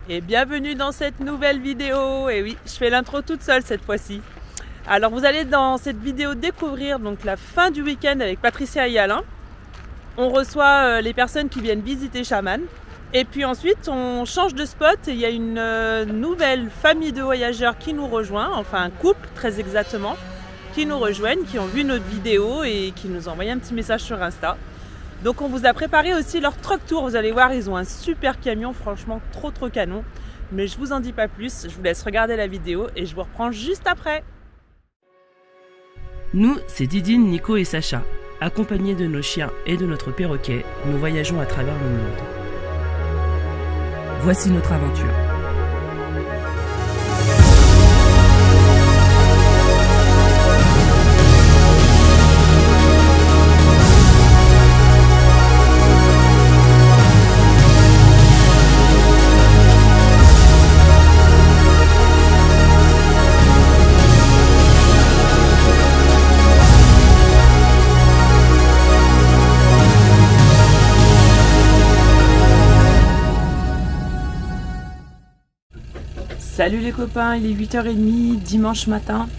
Et bienvenue dans cette nouvelle vidéo. Et oui, je fais l'intro toute seule cette fois-ci. Alors vous allez dans cette vidéo découvrir donc la fin du week-end avec Patricia et Alain. On reçoit les personnes qui viennent visiter Chaman. Et puis ensuite on change de spot et il y a une nouvelle famille de voyageurs qui nous rejoint, enfin un couple très exactement, qui nous rejoignent, qui ont vu notre vidéo et qui nous ont envoyé un petit message sur Insta. Donc on vous a préparé aussi leur truck tour, vous allez voir, ils ont un super camion, franchement trop canon. Mais je vous en dis pas plus, je vous laisse regarder la vidéo et je vous reprends juste après. Nous, c'est Didine, Nico et Sacha. Accompagnés de nos chiens et de notre perroquet, nous voyageons à travers le monde. Voici notre aventure. Salut les copains, il est 8h30 dimanche matin.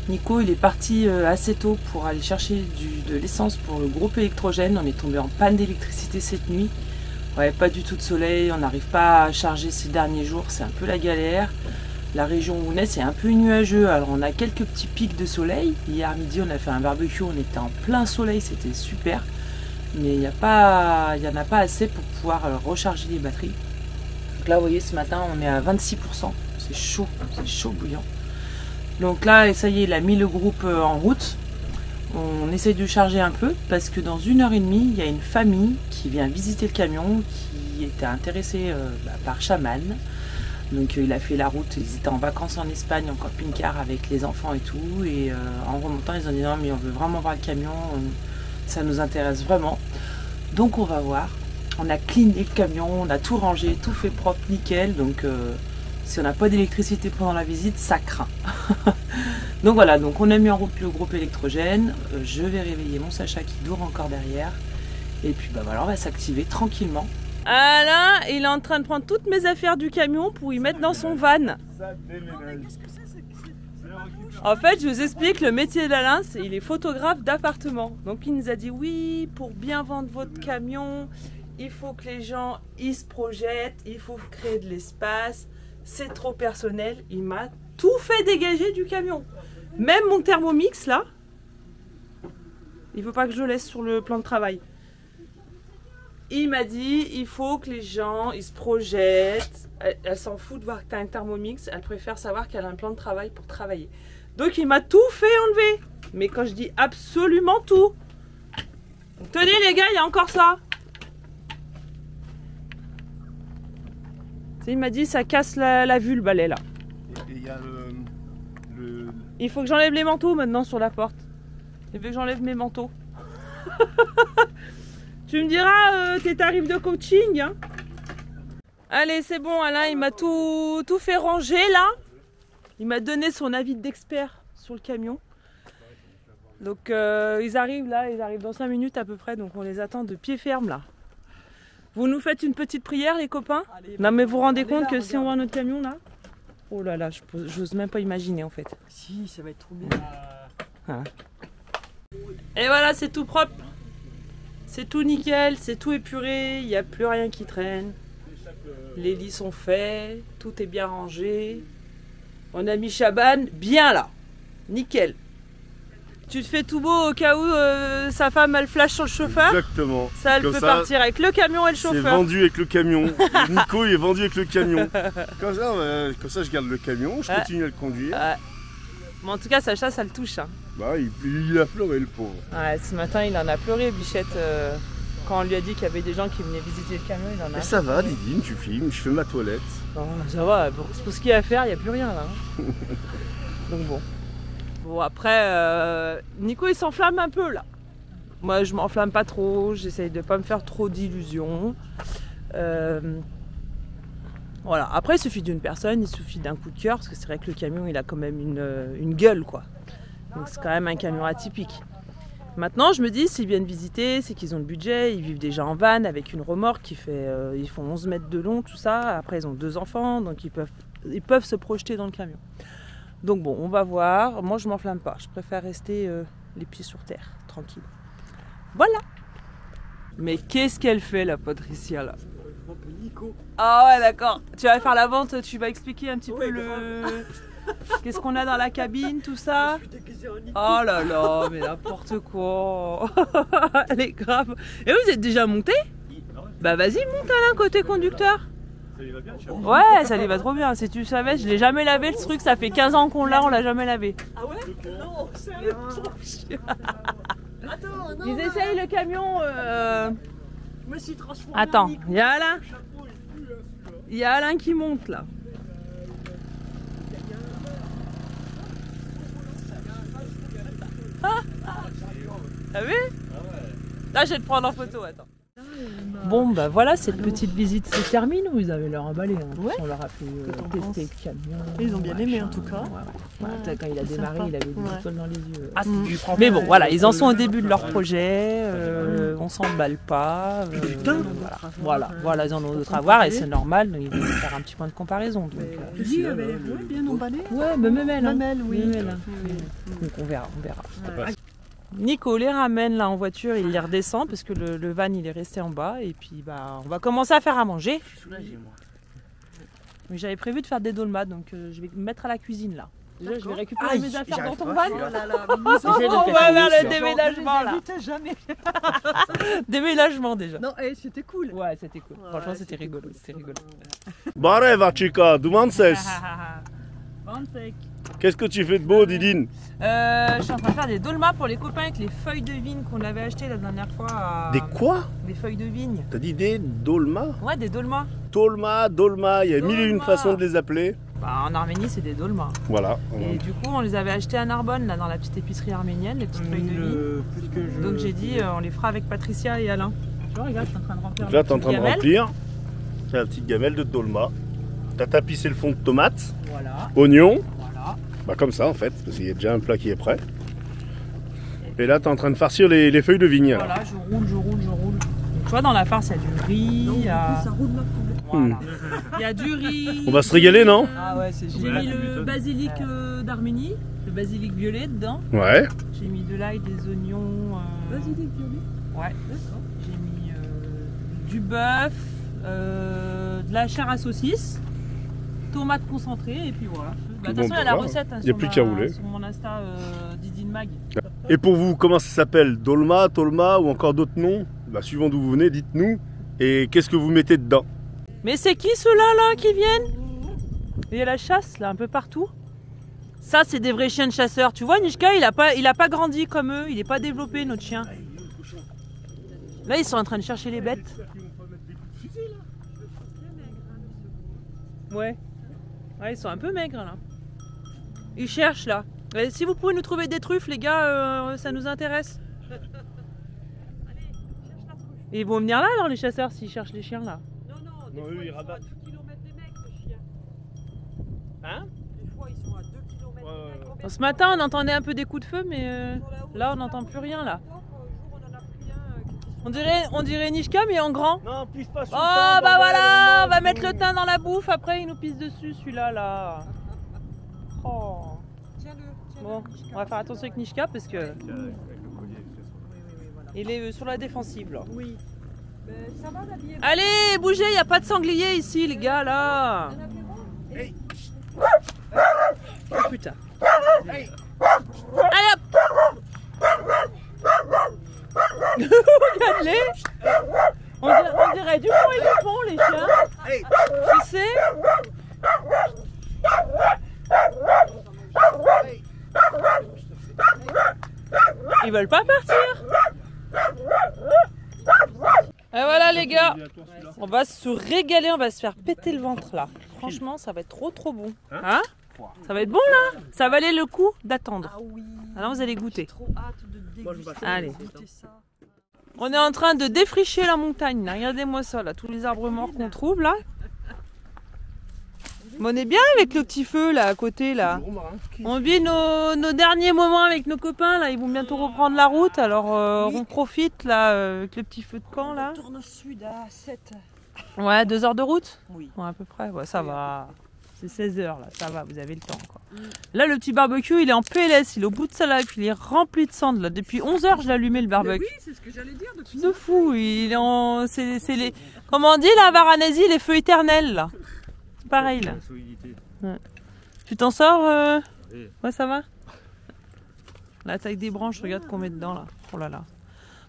Nico il est parti assez tôt pour aller chercher de l'essence pour le groupe électrogène. On est tombé en panne d'électricité cette nuit. Ouais, pas du tout de soleil, on n'arrive pas à charger ces derniers jours, c'est un peu la galère. La région où on est, c'est un peu nuageux, alors on a quelques petits pics de soleil. Hier midi on a fait un barbecue, on était en plein soleil, c'était super. Mais il n'y en a pas assez pour pouvoir recharger les batteries. Donc là vous voyez ce matin on est à 26%, c'est chaud bouillant. Donc là ça y est, il a mis le groupe en route. On essaye de charger un peu parce que dans 1h30 il y a une famille qui vient visiter le camion, qui était intéressée par Chaman. Donc il a fait la route, ils étaient en vacances en Espagne en camping-car avec les enfants et tout. Et en remontant ils ont dit non mais on veut vraiment voir le camion, ça nous intéresse vraiment. Donc on va voir. On a cleané le camion, on a tout rangé, tout fait propre, nickel. Donc si on n'a pas d'électricité pendant la visite, ça craint. Donc voilà, donc on a mis en route le groupe électrogène. Je vais réveiller mon Sacha qui dort encore derrière. Et puis bah voilà, on va s'activer tranquillement. Alain, il est en train de prendre toutes mes affaires du camion pour y mettre dans son van. En fait, je vous explique, le métier d'Alain, il est photographe d'appartements. Donc il nous a dit oui, pour bien vendre votre camion, il faut que les gens ils se projettent, il faut créer de l'espace, c'est trop personnel. Il m'a tout fait dégager du camion. Même mon Thermomix là, il veut pas que je le laisse sur le plan de travail. Il m'a dit il faut que les gens ils se projettent. Elle s'en fout de voir que tu as un Thermomix, elle préfère savoir qu'elle a un plan de travail pour travailler. Donc il m'a tout fait enlever. Mais quand je dis absolument tout. Donc, tenez les gars, il y a encore ça. Il m'a dit ça casse la vue le balai là. Et il y a Il faut que j'enlève les manteaux maintenant sur la porte. Il veut que j'enlève mes manteaux. Tu me diras tes tarifs de coaching hein. Allez c'est bon, Alain il m'a tout fait ranger là. Il m'a donné son avis d'expert sur le camion. Donc ils arrivent dans 5 minutes à peu près. Donc on les attend de pied ferme là. Vous nous faites une petite prière les copains? Non mais vous vous rendez compte que si on voit notre camion là, oh là là, j'ose même pas imaginer en fait. Si, ça va être trop bien. Voilà. Et voilà, c'est tout propre. C'est tout nickel, c'est tout épuré, il n'y a plus rien qui traîne. Les lits sont faits, tout est bien rangé. On a mis Chaman bien là, nickel. Tu te fais tout beau au cas où sa femme elle flash sur le chauffeur. Exactement. Ça elle peut partir avec le camion et le C'est chauffeur. vendu avec le camion. Nico il est vendu avec le camion. Comme ça je garde le camion, je continue à le conduire. Mais en tout cas Sacha ça le touche. Hein. Bah il a pleuré le pauvre. Ouais, ce matin il en a pleuré Bichette. Quand on lui a dit qu'il y avait des gens qui venaient visiter le camion, il en a. Et ça va Didine, tu filmes, je fais ma toilette. Oh, ça va, pour ce qu'il y a à faire, il n'y a plus rien là. Hein. Donc bon. Bon après, Nico il s'enflamme un peu là. Moi je m'enflamme pas trop, j'essaye de pas me faire trop d'illusions. Voilà, après il suffit d'une personne, il suffit d'un coup de cœur, parce que c'est vrai que le camion il a quand même une gueule quoi. Donc c'est quand même un camion atypique. Maintenant, je me dis, s'ils viennent visiter, c'est qu'ils ont le budget, ils vivent déjà en van avec une remorque qui fait, ils font 11 mètres de long, tout ça. Après, ils ont 2 enfants, donc ils peuvent se projeter dans le camion. Donc bon, on va voir. Moi, je m'enflamme pas. Je préfère rester les pieds sur terre, tranquille. Voilà. Mais qu'est-ce qu'elle fait, la Patricia, là? Nico. Ah ouais, d'accord. Tu vas faire la vente, tu vas expliquer un petit peu le... Qu'est-ce qu'on a dans la cabine, tout ça? Oh là là, mais n'importe quoi. Elle est grave. Et vous êtes déjà monté? Bah vas-y, monte Alain, côté conducteur. Ça lui va bien, Ouais, ça lui va trop bien. Si tu savais, je l'ai jamais lavé ce truc, ça fait 15 ans qu'on l'a, on l'a jamais lavé. Ah ouais? Non, sérieux? Attends, non. Ils essayent le camion. Je me suis transformé. Attends, il y a Alain. Il y a Alain qui monte là. T'as vu? Là, je vais te prendre en photo, attends. Bon, bah voilà, cette petite visite se termine. Vous avez leur emballé. Hein. Ouais. On leur a fait tester le camion. Ils ont bien aimé en tout cas. Ouais. Quand il a démarré, il avait des étoiles dans les yeux. Ah, Mais bon, voilà, ils en sont au début de leur projet. On s'emballe pas. Voilà, ils en ont d'autres à voir et c'est normal. Donc ils vont faire un petit point de comparaison. Donc, Lui avait bien emballé. ouais, mais même elle. Même elle, oui. Donc on verra. Nico les ramène là en voiture, il les redescend parce que le van il est resté en bas et puis bah on va commencer à faire à manger. Je suis soulagé, moi. Mais j'avais prévu de faire des dolmats donc je vais me mettre à la cuisine là. Déjà je vais récupérer Aïe, mes affaires dans j'arrive ton pas, van. je suis là. J'essaie de On le va faire vers le aussi. déménagement là. Jamais. Déménagement déjà. Non, c'était cool. Ouais, c'était cool. Ouais, Franchement, c'était c'était rigolo. C'était rigolo. Bareva, chica, demande cesse. Bon sec. Qu'est-ce que tu fais de beau, Didine? Je suis en train de faire des dolmas pour les copains avec les feuilles de vigne qu'on avait achetées la dernière fois. Des quoi? Des feuilles de vigne. T'as dit des dolmas? Ouais, des dolmas. Dolma, il y a mille et une Dolma. façons de les appeler. Bah, en Arménie, c'est des dolmas. Voilà. Et du coup, on les avait achetés à Narbonne, là, dans la petite épicerie arménienne, les petites feuilles de vigne. Donc j'ai dit, on les fera avec Patricia et Alain. Tu vois, regarde, je suis en train de remplir. Donc là, la t'es en petite train de gamelle. remplir. C'est la petite gamelle de dolma. T'as tapissé le fond de tomate, Voilà, oignon. voilà. Bah comme ça en fait, parce qu'il y a déjà un plat qui est prêt. Et là, t'es en train de farcir les feuilles de vigne. alors. Voilà, je roule. Donc, tu vois, dans la farce, il y a du riz, il y a... Ça roule ma poule. Voilà. Il y a du riz. On va se régaler, non? Ah ouais, c'est génial. J'ai mis le basilic d'Arménie, le basilic violet dedans. Ouais. J'ai mis de l'ail, des oignons. Basilic violet. Ouais. D'accord. J'ai mis du bœuf, de la chair à saucisse, tomates concentrées et puis voilà. Bah, de toute Bon, façon, il y a bah, la voilà. recette hein, Il y a plus qu'à rouler. sur mon Insta Didine Mag. Et pour vous, comment ça s'appelle? Dolma, Tolma ou encore d'autres noms? Bah suivant d'où vous venez, dites-nous. Et qu'est-ce que vous mettez dedans? Mais c'est qui ceux-là là qui viennent? Il y a la chasse là un peu partout. Ça c'est des vrais chiens de chasseurs. Tu vois Nishka il a pas grandi comme eux, il est pas développé notre chien. Là ils sont en train de chercher les bêtes. Ouais. Ouais ils sont un peu maigres là. Ils cherchent là. Et si vous pouvez nous trouver des truffes les gars, ça nous intéresse. Et ils vont venir là alors les chasseurs s'ils cherchent les chiens là. Non, eux, ils rabattent. 2 km des mecs, les chiens. Hein? Des fois, ils sont à 2 km des mecs. Ce matin, on entendait un peu des coups de feu, mais là, on n'entend plus rien là. On dirait Nishka, mais en grand. Non, pisse pas sur Oh, bah voilà, on va mettre le thym dans la bouffe. Après, il nous pisse dessus, celui-là, là. Oh. Tiens-le. Bon, on va faire attention avec Nishka parce que il est sur la défensive là. Oui. Ça va, l'habiller. Allez, bougez, il n'y a pas de sanglier ici, les gars, là. Oh putain. Allez hop. Regarde-les. On dirait du fond et du fond, les chiens. Tu sais. Ils veulent pas partir. Et voilà les gars, on va se régaler, on va se faire péter le ventre là. Franchement, ça va être trop bon. Hein? Ça va être bon là? Ça valait le coup d'attendre. Ah oui. Alors vous allez goûter. Trop hâte de déguster. Allez. Goûter ça. On est en train de défricher la montagne là. Regardez-moi ça là, tous les arbres morts qu'on trouve là. on est bien avec le petit feu là à côté là. Gros marin. On vit nos derniers moments avec nos copains là, ils vont bientôt reprendre la route, alors on profite là avec le petit feu de camp là. On tourne au sud à 7. Ouais, 2 heures de route? Oui. Ouais, à peu près, ouais, ça va. C'est 16 heures là, ça va, vous avez le temps quoi. Là le petit barbecue il est en PLS, il est au bout de sa life, il est rempli de cendres là. Depuis 11 heures je l'ai allumé le barbecue. Oui, c'est ce que j'allais dire depuis. De fou, il est en. C'est les. Comment on dit là, à Varanasi, les feux éternels là. Pareil là. Ouais. Tu t'en sors Oui. Ouais, ça va. La taille des branches, regarde qu'on met dedans là. Oh là là.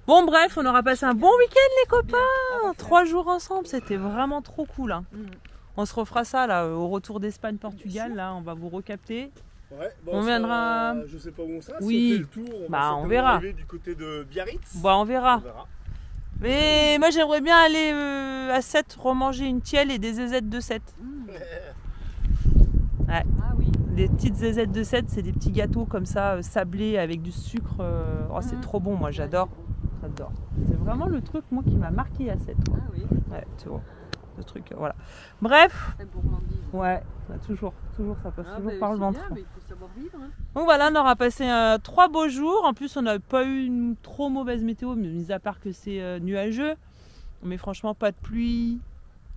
Bon, bref, on aura passé un bon week-end les copains. 3 jours ensemble, c'était vraiment trop cool. Hein. On se refera ça là au retour d'Espagne-Portugal. Là, on va vous recapter. Ouais, bon, On viendra- je sais pas où on sera. Oui. Si on fait le tour, on Bah, va on certainement verra. arriver du côté de Biarritz. Bon, on verra. On verra. Mais moi, j'aimerais bien aller à 7 remanger une tielle et des zézettes de 7. Ah oui. Des petites zézettes de 7, c'est des petits gâteaux comme ça, sablés avec du sucre. Oh, c'est trop bon, moi j'adore. J'adore. C'est vraiment le truc moi qui m'a marqué à 7. Ah oui. Ouais, tu vois. Le truc, voilà. Bref, La gourmandise. ouais, bah, toujours, ça passe Ah, toujours bah, par le c'est ventre. bien, mais il faut savoir vivre. Hein. Donc voilà, on aura passé 3 beaux jours. En plus, on n'a pas eu une trop mauvaise météo, mais mis à part que c'est nuageux. Mais franchement, pas de pluie,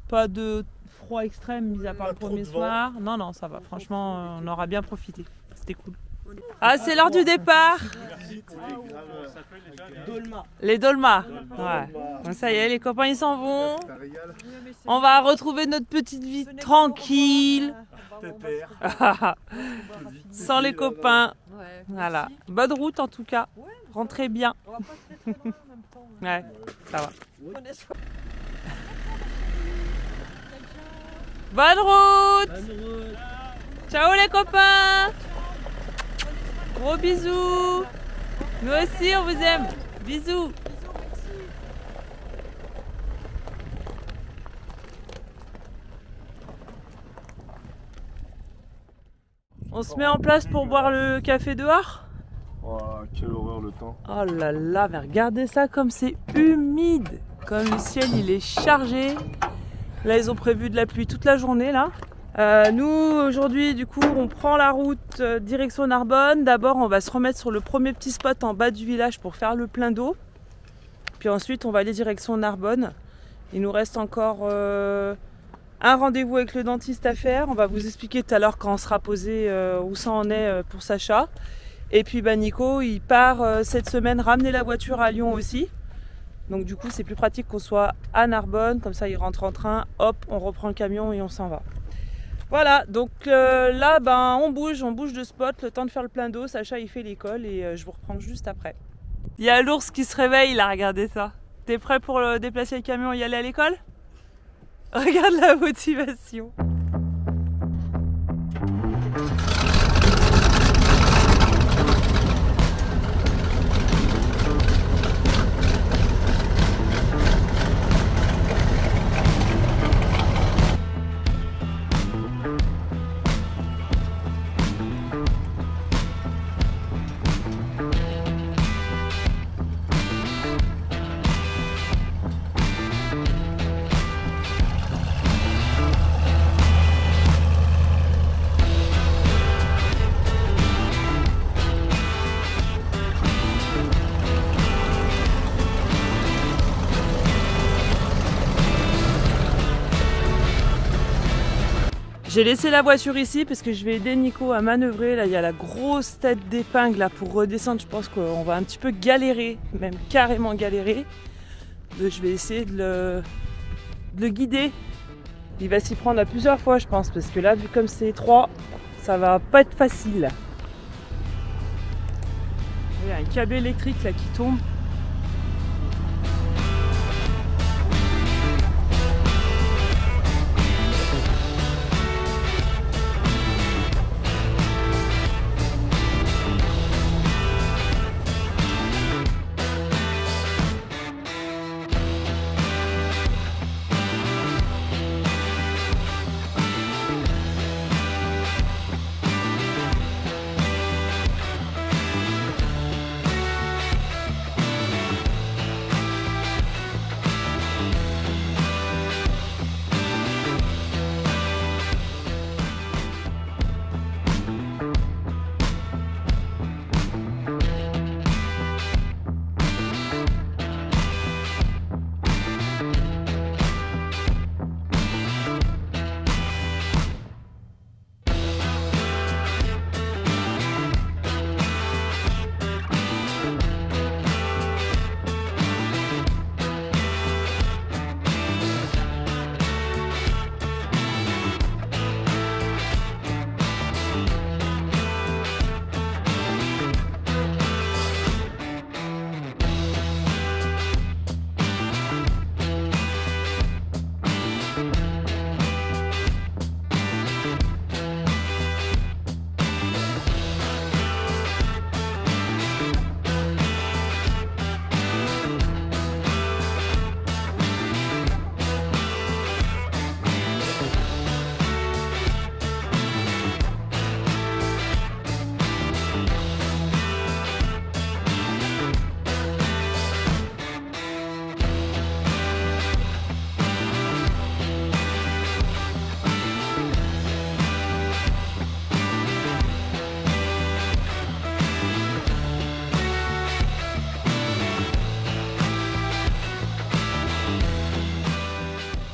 pas de froid extrême, mis à part Pas le trop premier de vent. soir. Non, non, ça va. Franchement, on aura bien profité. C'était cool. Ah, c'est l'heure du départ. Les dolmas. Ouais. Bon, ça y est, les copains, ils s'en vont. Ça régale. On va retrouver notre petite vie tranquille. Pépère. Sans les copains. Ouais. Voilà. Bonne route en tout cas. Rentrez bien. On va pas très très loin en même temps. Ouais, ça va. Prenez soin. Bonne route. Ciao les copains. Gros bisous. Nous aussi on vous aime. Bisous. On se met en place pour boire le café dehors. Oh, quelle horreur le temps. Oh là là, mais regardez ça comme c'est humide. Comme le ciel il est chargé. Là ils ont prévu de la pluie toute la journée là. Nous aujourd'hui du coup on prend la route direction Narbonne. D'abord on va se remettre sur le premier petit spot en bas du village pour faire le plein d'eau. Puis ensuite on va aller direction Narbonne. Il nous reste encore un rendez-vous avec le dentiste à faire. On va vous expliquer tout à l'heure quand on sera posé où ça en est pour Sacha. Et puis bah, Nico il part cette semaine ramener la voiture à Lyon aussi. Donc du coup c'est plus pratique qu'on soit à Narbonne. Comme ça il rentre en train, hop on reprend le camion et on s'en va. Voilà, donc là ben, on bouge de spot, le temps de faire le plein d'eau. Sacha il fait l'école et je vous reprends juste après. Il y a l'ours qui se réveille là, regardez ça. T'es prêt pour déplacer le camion et y aller à l'école? Regarde la motivation. J'ai laissé la voiture ici parce que je vais aider Nico à manœuvrer. Là, il y a la grosse tête d'épingle là pour redescendre. Je pense qu'on va un petit peu galérer, même carrément galérer. Donc, je vais essayer de le guider. Il va s'y prendre à plusieurs fois, je pense, parce que là, vu comme c'est étroit, ça va pas être facile. Il y a un câble électrique là qui tombe.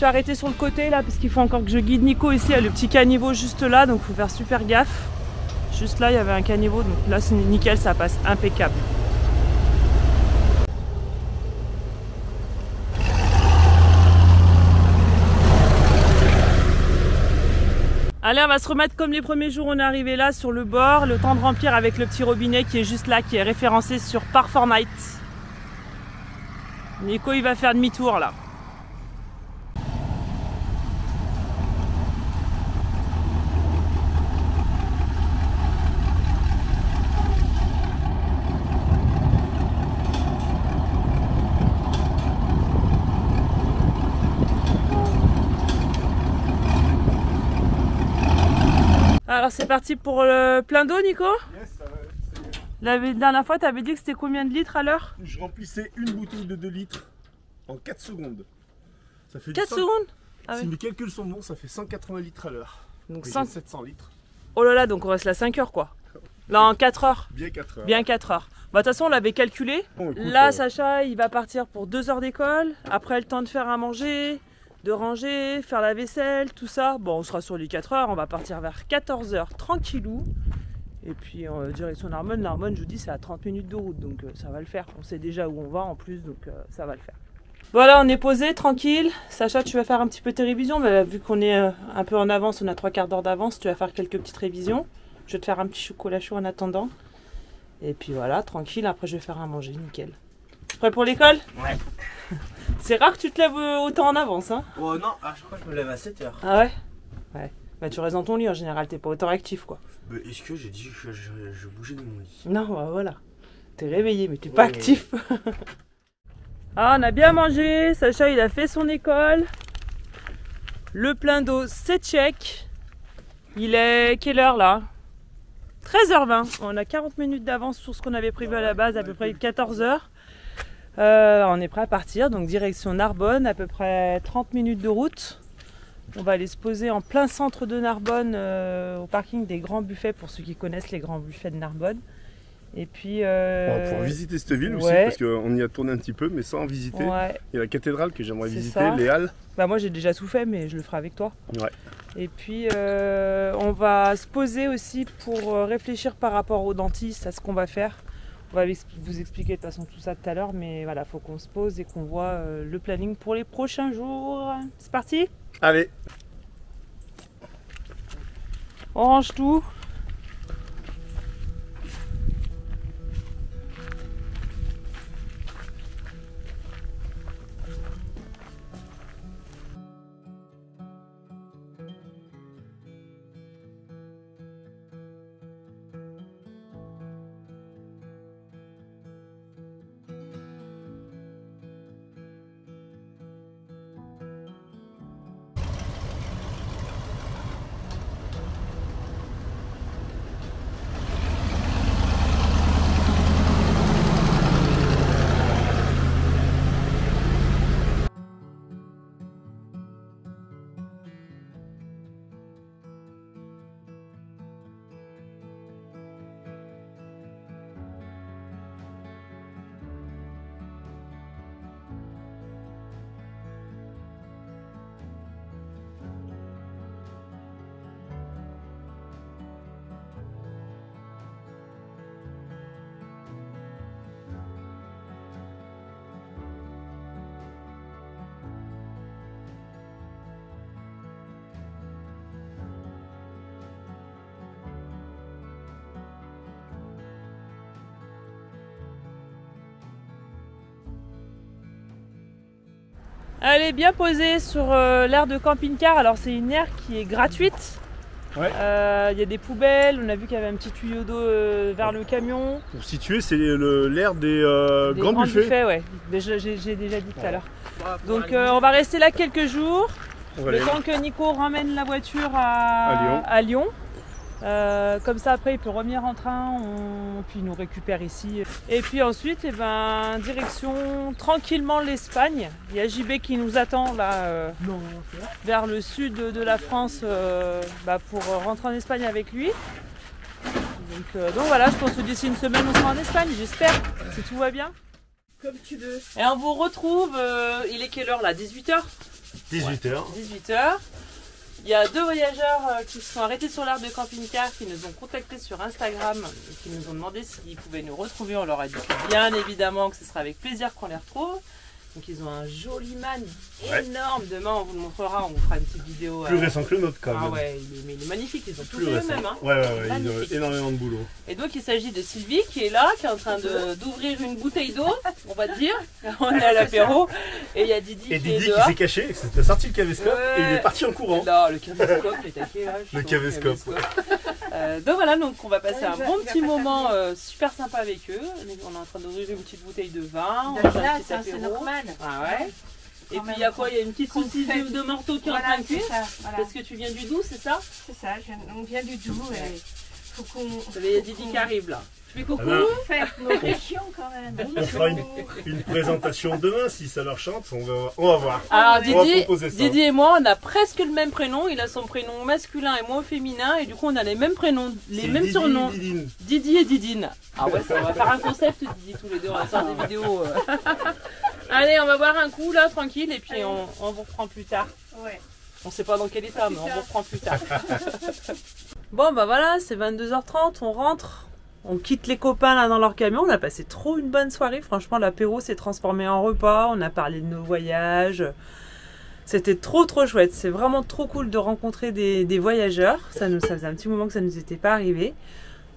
t'ai arrêté sur le côté là parce qu'il faut encore que je guide Nico ici. Il y a le petit caniveau juste là, donc il faut faire super gaffe. Juste là, il y avait un caniveau, donc là c'est nickel, ça passe impeccable. Allez, on va se remettre comme les premiers jours, on est arrivé là sur le bord, le temps de remplir avec le petit robinet qui est juste là, qui est référencé sur Par4Night. Nico il va faire demi-tour là. Alors c'est parti pour le plein d'eau, Nico? Yes, ça va. La dernière fois, tu avais dit que c'était combien de litres à l'heure? Je remplissais une bouteille de 2 litres en 4 secondes. Ça fait 4 secondes? Ah si ouais. mes calculs sont bons, ça fait 180 litres à l'heure. Donc Et 100... j'ai 700 litres. Oh là là, donc on reste là 5 heures quoi. Là en 4 heures. Bien 4 heures. Bien 4 heures. Bah de toute façon on l'avait calculé. Bon, écoute, Là Sacha il va partir pour 2 heures d'école. Après le temps de faire à manger, de ranger, faire la vaisselle, tout ça. Bon on sera sur les 4 heures, on va partir vers 14 heures tranquillou. Et puis direction Narbonne. Narbonne je vous dis c'est à 30 minutes de route donc ça va le faire. On sait déjà où on va en plus donc ça va le faire. Voilà on est posé tranquille. Sacha tu vas faire un petit peu tes révisions. Mais vu qu'on est un peu en avance, on a 3 quarts d'heure d'avance, tu vas faire quelques petites révisions. Je vais te faire un petit chocolat chaud en attendant. Et puis voilà, tranquille, après je vais faire à manger, nickel. Prêt pour l'école? Ouais. C'est rare que tu te lèves autant en avance, hein? Oh non, je crois que je me lève à 7h. Ah ouais? Ouais. Bah tu restes dans ton lit en général, t'es pas autant actif quoi. Est-ce que j'ai dit que je bougeais de mon lit? Non, bah voilà. T'es réveillé, mais t'es pas actif. Ah, on a bien mangé, Sacha il a fait son école. Le plein d'eau, c'est check. Il est quelle heure là? 13h20, on a 40 minutes d'avance sur ce qu'on avait prévu à la base, à peu près 14h. On est prêt à partir, donc direction Narbonne, à peu près 30 minutes de route. On va aller se poser en plein centre de Narbonne, au parking des Grands Buffets, pour ceux qui connaissent les Grands Buffets de Narbonne. Et puis... On va pouvoir visiter cette ville aussi, ouais. parce qu'on y a tourné un petit peu, mais sans visiter. Ouais. Il y a la cathédrale que j'aimerais C'est visiter, ça. les halles. Bah moi j'ai déjà tout fait, mais je le ferai avec toi. Ouais. Et puis on va se poser aussi pour réfléchir par rapport au dentiste, à ce qu'on va faire. On va vous expliquer de toute façon tout ça tout à l'heure, mais voilà, faut qu'on se pose et qu'on voit le planning pour les prochains jours. C'est parti? Allez. On range tout. Elle est bien posée sur l'aire de camping-car. Alors c'est une aire qui est gratuite. Ouais. Il y a des poubelles, on a vu qu'il y avait un petit tuyau d'eau vers le camion. Pour situer, c'est l'aire des grands buffets. Ouais. J'ai déjà dit tout à l'heure. Donc on va rester là quelques jours. Le temps que Nico ramène la voiture à Lyon. Comme ça après il peut revenir en train, puis il nous récupère ici. Et puis ensuite direction tranquillement l'Espagne. Il y a JB qui nous attend là vers le sud de la France pour rentrer en Espagne avec lui. Donc voilà, je pense que d'ici une semaine on sera en Espagne, j'espère, si tout va bien. Comme tu veux. Et on vous retrouve, il est quelle heure là? 18h? 18h. 18h. Il y a 2 voyageurs qui se sont arrêtés sur l'aire de camping-car, qui nous ont contactés sur Instagram et qui nous ont demandé s'ils pouvaient nous retrouver. On leur a dit que bien évidemment que ce sera avec plaisir qu'on les retrouve. Donc ils ont un joli man énorme. Demain on vous le montrera, on vous fera une petite vidéo. Plus récent que le nôtre quand même. Ah ouais, il est magnifique, ils ont tous Plus fait récent. eux-mêmes. Hein. Ouais, ils ont énormément de boulot. Et donc il s'agit de Sylvie qui est là, qui est en train d'ouvrir une bouteille d'eau, on va dire. On est à l'apéro. Et il y a Didi qui est dehors. Qui s'est caché, c'était sorti le caméscope et il est parti en courant. Non, le caméscope, les taquets là. Le caméscope. Donc voilà, donc on va passer un bon petit moment super sympa avec eux. On est en train d'ouvrir une petite bouteille de vin, on fait un petit apéro. C'est normal. Ah ouais. Et puis il y a quoi? Il y a une petite saucisse de marteau qui est en train de cuire. Voilà. Parce que tu viens du Doubs, c'est ça? C'est ça, on vient du Doubs et faut qu'on... Il y a Didi qui arrive là. Tu fais coucou? Faites nos régions quand même. On fera une présentation demain si ça leur chante, on va voir. Alors On va proposer ça. Didi et moi, on a presque le même prénom. Il a son prénom masculin et moi au féminin. Et du coup, on a les mêmes prénoms, les mêmes surnoms. Didi et Didine. Ah ouais, ça, on va faire un concept, Didi, tous les deux. On va faire des vidéos. Allez, on va boire un coup là, tranquille. Et puis on vous reprend plus tard. Ouais. On sait pas dans quel état, mais on vous reprend plus tard. Bon, bah voilà, c'est 22h30. On rentre. On quitte les copains là dans leur camion. On a passé trop une bonne soirée. Franchement, l'apéro s'est transformé en repas. On a parlé de nos voyages. C'était trop chouette. C'est vraiment trop cool de rencontrer des voyageurs. Ça faisait un petit moment que ça nous était pas arrivé.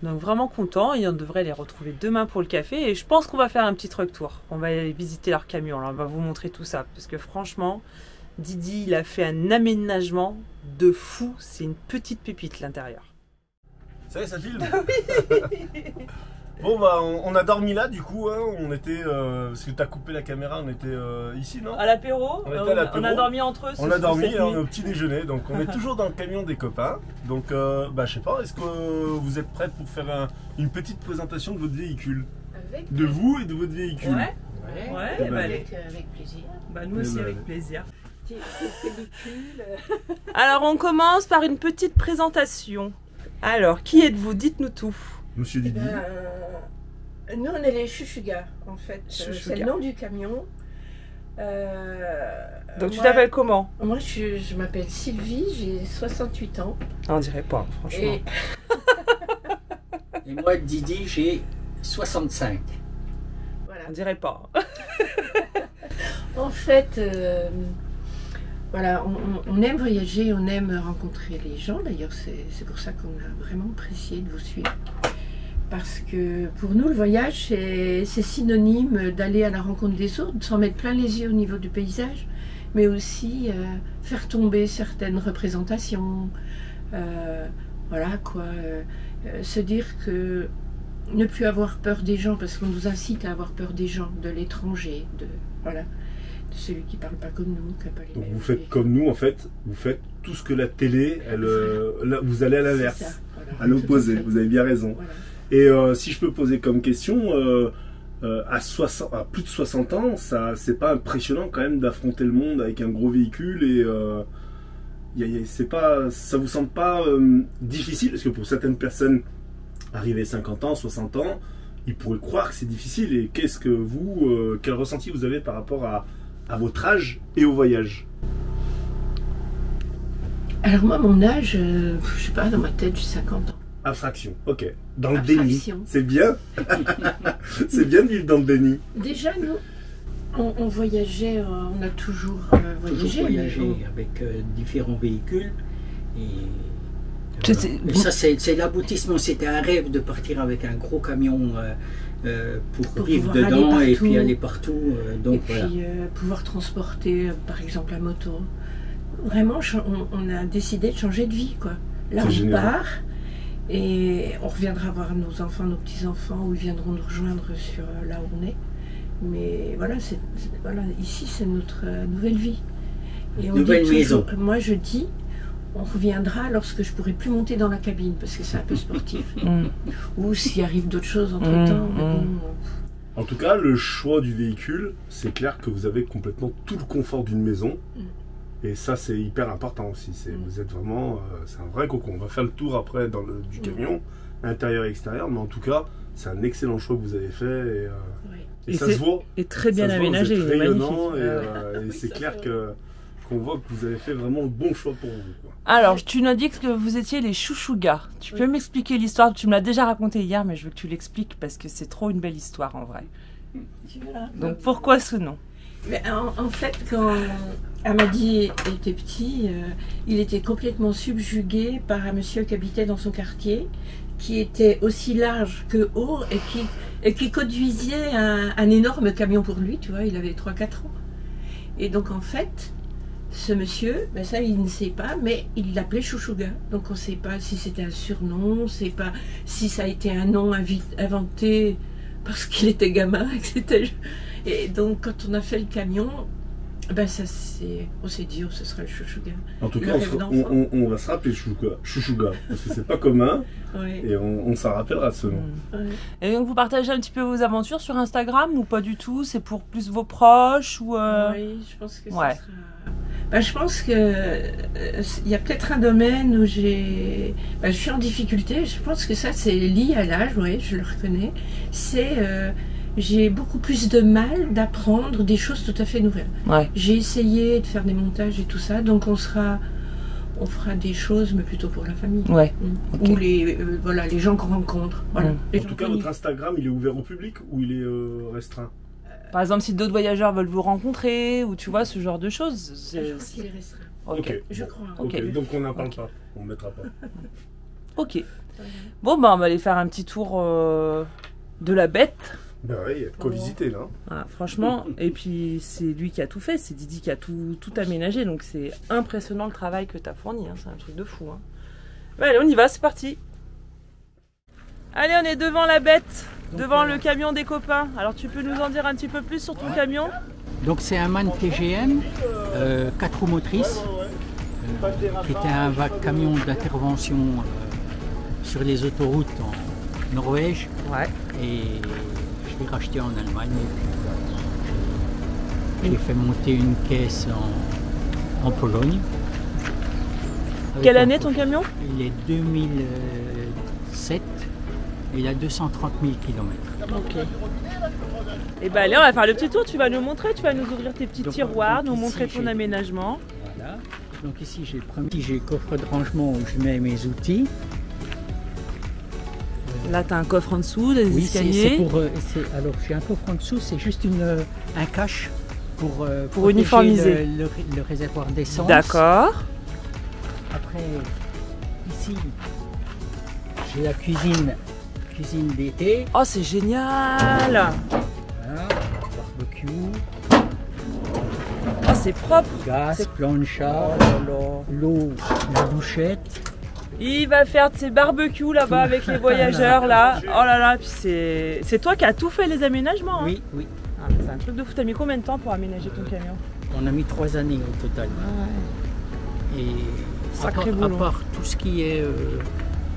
Donc vraiment content. Et on devrait les retrouver demain pour le café. Et je pense qu'on va faire un petit truck tour. On va aller visiter leur camion. Là, on va vous montrer tout ça. Parce que franchement, Didi, il a fait un aménagement de fou. C'est une petite pépite l'intérieur. Ça y est, ça filme. Bon bah on a dormi là du coup, hein. On était, parce que t'as coupé la caméra, on était ici non? À l'apéro, on a dormi entre eux. On a dormi, on est au petit déjeuner, donc on est toujours dans le camion des copains. Donc bah je sais pas, est-ce que vous êtes prêts pour faire une petite présentation de votre véhicule? De vous et de votre véhicule? Ouais, bah, avec plaisir. Bah nous aussi avec plaisir. Alors on commence par une petite présentation. Alors, qui êtes-vous? Dites-nous tout. Monsieur Didi. Nous, on est les Chouchougas, en fait. C'est le nom du camion. Donc, tu t'appelles comment? Moi, je m'appelle Sylvie, j'ai 68 ans. On dirait pas, franchement. Et moi, Didi, j'ai 65. Voilà. On dirait pas. En fait... Voilà, on aime voyager, on aime rencontrer les gens. D'ailleurs, c'est pour ça qu'on a vraiment apprécié de vous suivre. Parce que pour nous, le voyage, c'est synonyme d'aller à la rencontre des autres, de s'en mettre plein les yeux au niveau du paysage, mais aussi faire tomber certaines représentations. Voilà quoi, se dire que ne plus avoir peur des gens, parce qu'on nous incite à avoir peur des gens, de l'étranger, voilà. Celui qui parle pas comme nous, qui n'a pas les Donc mêmes. vous faites comme nous en fait, vous faites tout ce que la télé, vous allez à l'inverse, voilà, à l'opposé, vous avez bien raison. Voilà. Et si je peux poser comme question, à plus de 60 ans, c'est pas impressionnant quand même d'affronter le monde avec un gros véhicule et ça vous semble pas difficile? Parce que pour certaines personnes, arrivées 50 ans, 60 ans, ils pourraient croire que c'est difficile. Et qu'est-ce que quel ressenti vous avez par rapport à votre âge et au voyage? Alors moi, mon âge, je sais pas, dans ma tête, j'ai 50 ans. Abstraction, ok. Dans le Abstraction. déni, c'est bien. C'est bien de vivre dans le déni. Déjà, nous, on voyageait, on a toujours voyagé. Avec différents véhicules. Mais ça, c'est l'aboutissement. C'était un rêve de partir avec un gros camion pour vivre dedans et puis aller partout. Donc, et puis pouvoir transporter, par exemple, la moto. Vraiment, on a décidé de changer de vie, quoi. Là, on part et on reviendra voir nos enfants, nos petits-enfants, où ils viendront nous rejoindre sur là où on est. Mais voilà, voilà, ici, c'est notre nouvelle vie. Et on nouvelle maison. Moi, je dis, on reviendra lorsque je pourrai plus monter dans la cabine, parce que c'est un peu sportif. Ou s'il arrive d'autres choses entre-temps. En tout cas, le choix du véhicule, c'est clair que vous avez complètement tout le confort d'une maison. Et ça, c'est hyper important aussi. Vous êtes vraiment... c'est un vrai cocon. On va faire le tour après du camion, intérieur et extérieur. Mais en tout cas, c'est un excellent choix que vous avez fait. Et ça se voit. Et très bien aménagé. Vous êtes rayonnant et c'est clair que qu'on voit que vous avez fait vraiment le bon choix pour vous, quoi. Alors, tu nous as dit que vous étiez les chouchougas. Tu peux m'expliquer l'histoire? Tu me l'as déjà raconté hier, mais je veux que tu l'expliques parce que c'est trop une belle histoire en vrai. Donc, pourquoi ce nom? Mais en fait, quand Amadi était petit, il était complètement subjugué par un monsieur qui habitait dans son quartier, qui était aussi large que haut et qui conduisait un énorme camion pour lui, tu vois, il avait 3-4 ans. Et donc en fait, ce monsieur, ben ça il ne sait pas, mais il l'appelait Chouchouga. Donc on ne sait pas si c'était un surnom, on ne sait pas si ça a été un nom inventé parce qu'il était gamin, etc. Et donc quand on a fait le camion, ben ça on s'est dit, oh, ce sera le Chouchouga. En tout cas, on va se rappeler Chouchouga, parce que c'est pas commun, oui. Et on s'en rappellera ce nom. Oui. Et donc vous partagez un petit peu vos aventures sur Instagram ou pas du tout? C'est pour plus vos proches ou Oui, je pense que ça sera... Ben, je pense qu'il y a peut-être un domaine où je suis en difficulté. Je pense que ça c'est lié à l'âge, oui, je le reconnais. J'ai beaucoup plus de mal d'apprendre des choses tout à fait nouvelles. Ouais. J'ai essayé de faire des montages et tout ça, donc on fera des choses, mais plutôt pour la famille. Ouais. Okay. Ou les gens qu'on rencontre. Voilà. En tout cas, votre Instagram, il est ouvert au public ou il est restreint? Par exemple, si d'autres voyageurs veulent vous rencontrer, ou tu vois, ce genre de choses. Je pense qu'il est restreint. Ok. Je crois. Okay. Donc on n'en parle pas, on ne mettra pas. Ok. Bon, on va aller faire un petit tour de la bête. Ben oui, il y a de quoi visiter là. Ah, franchement, et puis c'est lui qui a tout fait, c'est Didi qui a tout aménagé, donc c'est impressionnant le travail que tu as fourni, hein. C'est un truc de fou. Hein. Ouais, allez, on y va, c'est parti. Allez, on est devant la bête, devant le camion des copains. Alors tu peux nous en dire un petit peu plus sur ton camion? Donc c'est un MAN TGM, 4 roues motrices, qui était un camion d'intervention sur les autoroutes en Norvège. Ouais. Et je l'ai racheté en Allemagne. J'ai fait monter une caisse en Pologne. Quelle année ton camion? Il est 2007 et il a 230 000 km. Ok. Et ben allez, on va faire le petit tour, tu vas nous montrer, tu vas nous ouvrir tes petits tiroirs, nous montrer ton aménagement. Voilà. Donc ici j'ai le coffre de rangement où je mets mes outils. Là, tu as un coffre en dessous, des escaliers. Alors, j'ai un coffre en dessous, c'est juste un cache pour uniformiser le réservoir d'essence. D'accord. Après, ici, j'ai la cuisine d'été. Oh, c'est génial! Voilà, barbecue. Oh, c'est propre! Gaz, plancha, l'eau, la douchette. Il va faire de ses barbecues là-bas avec les voyageurs là. Oh là là, puis c'est toi qui as tout fait les aménagements. Hein? Oui, oui. Ah, c'est un truc de fou. T'as mis combien de temps pour aménager ton camion? On a mis 3 années au total. Ah ouais. Et sacré à part tout ce qui est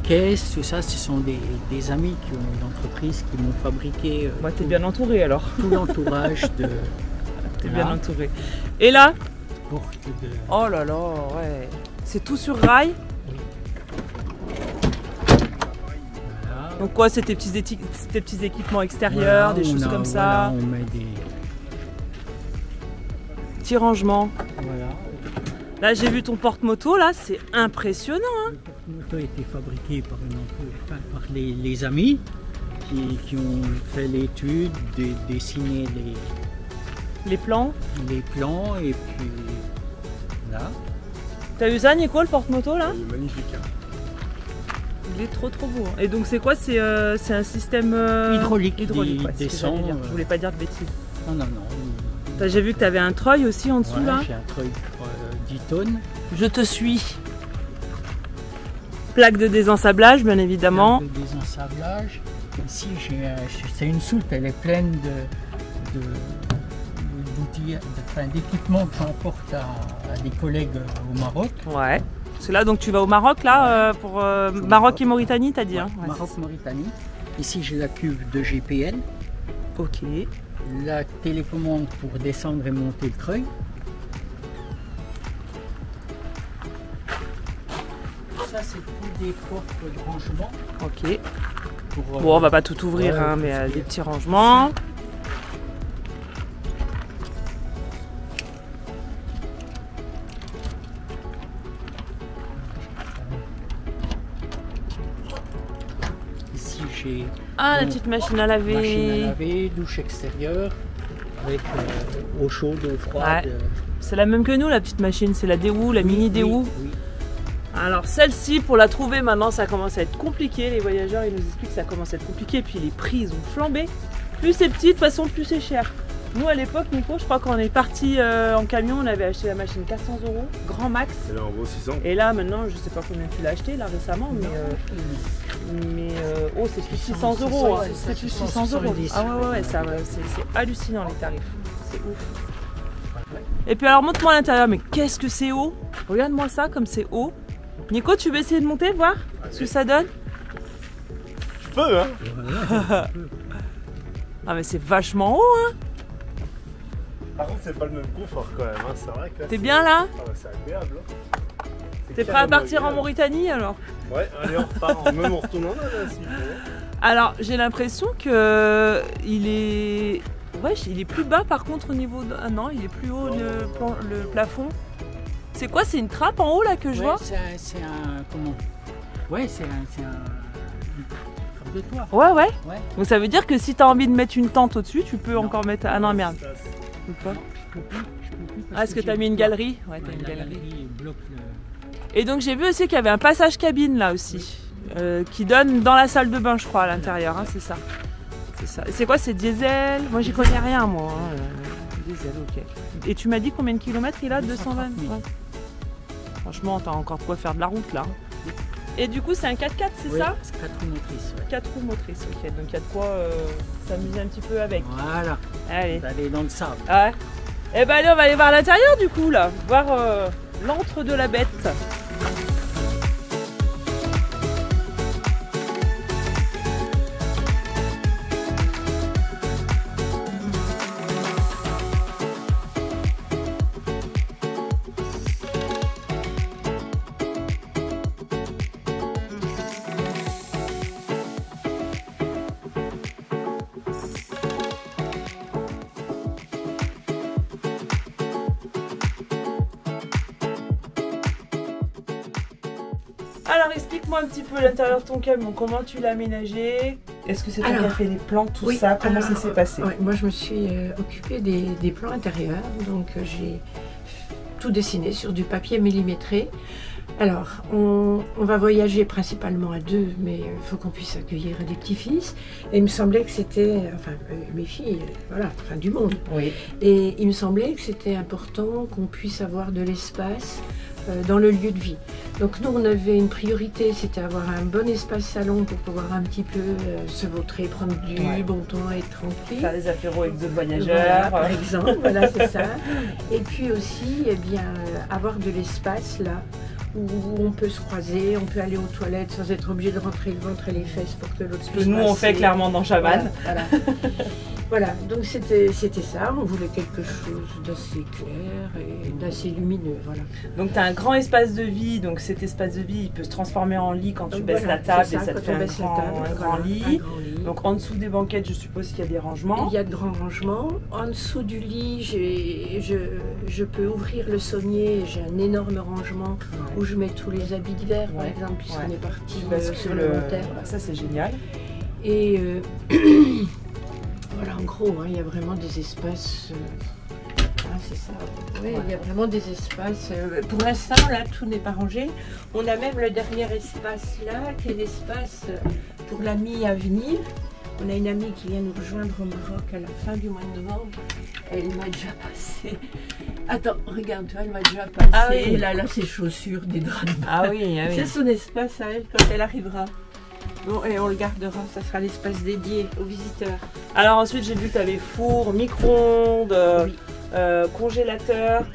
caisse, tout ça, ce sont des amis qui ont une entreprise qui m'ont fabriqué. Moi, t'es bien entouré alors. Tout l'entourage de. T'es bien entouré. Et là? Porte de. Oh là là, ouais. C'est tout sur rail? Donc quoi, c'est tes petits équipements extérieurs, voilà, des choses comme ça. Voilà, on met des petits rangements. Voilà. Là, j'ai vu ton porte-moto, là, c'est impressionnant. Hein. Le porte-moto a été fabriqué par les amis qui ont fait l'étude, dessiné les plans. Les plans, et puis là. T'as vu ça, Nico, le porte-moto, là? Il est magnifique. Hein. Il est trop beau. Et donc c'est quoi? C'est un système hydraulique, ouais, descend. Je voulais pas dire de bêtises. Non. J'ai vu que tu avais un treuil aussi en dessous là. J'ai un treuil 10 tonnes. Je te suis. Plaque de désensablage, bien évidemment. Plaque de désensablage. Ici, c'est une soute, elle est pleine d'équipements que j'emporte à des collègues au Maroc. Ouais. Parce que là, donc tu vas au Maroc, là, pour Maroc et Mauritanie, t'as dit, hein? Ouais, Maroc-Mauritanie. Ici, j'ai la cuve de GPL. Ok. La télécommande pour descendre et monter le treuil. Ça, c'est tous des coffres de rangement. Ok. Bon, on va pas tout ouvrir, ouais, hein, mais des petits rangements. chez Ah, la Donc, petite machine à machine à laver. laver, douche extérieure, avec eau chaude, eau froide. Ouais. C'est la même que nous, la petite machine. C'est la Daewoo, la mini Daewoo. Oui. Alors celle-ci, pour la trouver maintenant, ça commence à être compliqué. Les voyageurs, ils nous expliquent que ça commence à être compliqué. Et puis les prix, ils ont flambé. Plus c'est petit, de toute façon, plus c'est cher. Nous, à l'époque, Nico, je crois qu'on est parti en camion, on avait acheté la machine 400 €, grand max. Et là, en gros, 600. Et là, maintenant, je sais pas combien tu l'as acheté, là, récemment, oh, c'est plus 600 €. Hein. C'est plus 600 €. Ah ouais, ça, c'est hallucinant, les tarifs. C'est ouf. Et puis alors, montre-moi à l'intérieur, mais qu'est-ce que c'est haut? Regarde-moi ça, comme c'est haut. Nico, tu veux essayer de monter, voir ce que ça donne? Je peux, hein. Ah mais c'est vachement haut, hein. Par contre, c'est pas le même confort quand même, hein. C'est vrai que. T'es bien là? Ah ouais, c'est agréable. Hein. T'es prêt à partir en Mauritanie alors? Ouais, allez, on repart. Même en retournant là, s'il faut. Alors, j'ai l'impression que il est... Ouais, il est plus bas par contre au niveau de... Ah non, il est plus haut le plafond. C'est quoi? C'est une trappe en haut là que je vois? C'est un... Comment? Ouais, c'est un... trappe de toit. Ouais. Ouais. Donc ça veut dire que si t'as envie de mettre une tente au-dessus, tu peux encore mettre... Ah non, merde. Ça, Tu peux pas. Je peux plus. Ah, est-ce que t'as mis une galerie? Ouais, t'as Ouais, une la galerie. galerie bloque Et donc j'ai vu aussi qu'il y avait un passage cabine là aussi, qui donne dans la salle de bain, je crois, à l'intérieur, hein, c'est ça. C'est ça. Et c'est quoi, c'est diesel? Moi j'y connais rien, moi. Hein. Diesel, ok. Et tu m'as dit combien de kilomètres il a? 220 000. Ouais. Franchement, t'as encore de quoi faire de la route là. Et du coup, c'est un 4x4, c'est ça? C'est 4 roues motrices. Ouais. 4 roues motrices, ok. Donc il y a de quoi s'amuser un petit peu avec. Voilà, Allez. d'aller dans le sable. Ouais. Et ben allez, on va aller voir l'intérieur du coup là, voir l'antre de la bête. Alors explique-moi un petit peu l'intérieur de ton camion, comment tu l'as aménagé? Est-ce que c'est toi qui as fait les plans, tout Oui, ça? Comment alors, ça s'est passé? Ouais, moi je me suis occupée des plans intérieurs, donc j'ai tout dessiné sur du papier millimétré. Alors, on va voyager principalement à deux, mais il faut qu'on puisse accueillir des petits-fils. Et il me semblait que c'était, enfin mes filles, voilà, enfin du monde. Oui. Et il me semblait que c'était important qu'on puisse avoir de l'espace dans le lieu de vie. Donc nous, on avait une priorité, c'était avoir un bon espace salon pour pouvoir un petit peu se vautrer, prendre du bon temps, être tranquille. Faire des apéros avec d'autres Voilà, voyageurs. par exemple, voilà, c'est ça. Et puis aussi, eh bien, avoir de l'espace là où on peut se croiser, on peut aller aux toilettes sans être obligé de rentrer le ventre et les fesses pour que l'autre Ce puisse que nous on passer. fait clairement dans Chavannes. Voilà. Voilà, donc c'était ça, on voulait quelque chose d'assez clair et d'assez lumineux, voilà. Donc tu as un grand espace de vie, donc cet espace de vie il peut se transformer en lit quand tu baisses Voilà, la table c'est et ça te quand fait on un baisse la grand, table, un voilà, grand lit. un grand lit. Donc en dessous des banquettes je suppose qu'il y a des rangements. Il y a de grands rangements. En dessous du lit, je peux ouvrir le saunier, j'ai un énorme rangement où je mets tous les habits d'hiver par exemple, puisqu'on est parti sur le long terme. Ça c'est génial. Et voilà, en gros, hein, il y a vraiment des espaces. C'est ça. Oui, il y a vraiment des espaces. Pour l'instant, là, tout n'est pas rangé. On a même le dernier espace là, qui est l'espace pour l'amie à venir. On a une amie qui vient nous rejoindre au Maroc à la fin du mois de novembre. Elle m'a déjà passé. Attends, regarde-toi, elle m'a déjà passé. Ah oui. Là, ses chaussures, des draps de bain. Ah oui, C'est son espace à elle quand elle arrivera. Bon, et on le gardera, ça sera l'espace dédié aux visiteurs. Alors ensuite j'ai vu que tu avais four, micro-ondes, congélateur,